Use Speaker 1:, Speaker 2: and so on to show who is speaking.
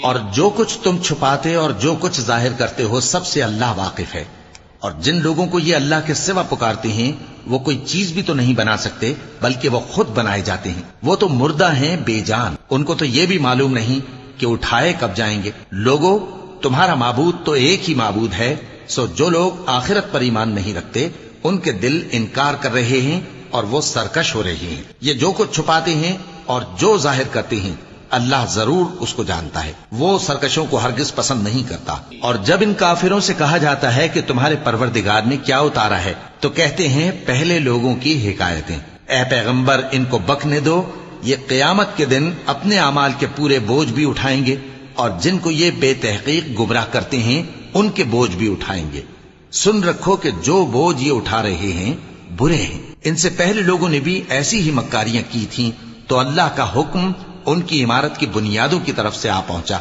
Speaker 1: اور جو کچھ تم چھپاتے اور جو کچھ ظاہر کرتے ہو سب سے اللہ واقف ہے۔ اور جن لوگوں کو یہ اللہ کے سوا پکارتے ہیں وہ کوئی چیز بھی تو نہیں بنا سکتے بلکہ وہ خود بنائے جاتے ہیں۔ وہ تو مردہ ہیں بے جان، ان کو تو یہ بھی معلوم نہیں کہ اٹھائے کب جائیں گے۔ لوگو، تمہارا معبود تو ایک ہی معبود ہے، سو جو لوگ آخرت پر ایمان نہیں رکھتے ان کے دل انکار کر رہے ہیں اور وہ سرکش ہو رہے ہیں۔ یہ جو کچھ چھپاتے ہیں اور جو ظاہر کرتے ہیں اللہ ضرور اس کو جانتا ہے، وہ سرکشوں کو ہرگز پسند نہیں کرتا۔ اور جب ان کافروں سے کہا جاتا ہے کہ تمہارے پروردگار نے کیا اتارا ہے تو کہتے ہیں پہلے لوگوں کی حکایتیں۔ اے پیغمبر، ان کو بکنے دو، یہ قیامت کے دن اپنے اعمال کے پورے بوجھ بھی اٹھائیں گے اور جن کو یہ بے تحقیق گمراہ کرتے ہیں ان کے بوجھ بھی اٹھائیں گے۔ سن رکھو کہ جو بوجھ یہ اٹھا رہے ہیں برے ہیں۔ ان سے پہلے لوگوں نے بھی ایسی ہی مکاریاں کی تھیں تو اللہ کا حکم ان کی عمارت کی بنیادوں کی طرف سے آ پہنچا۔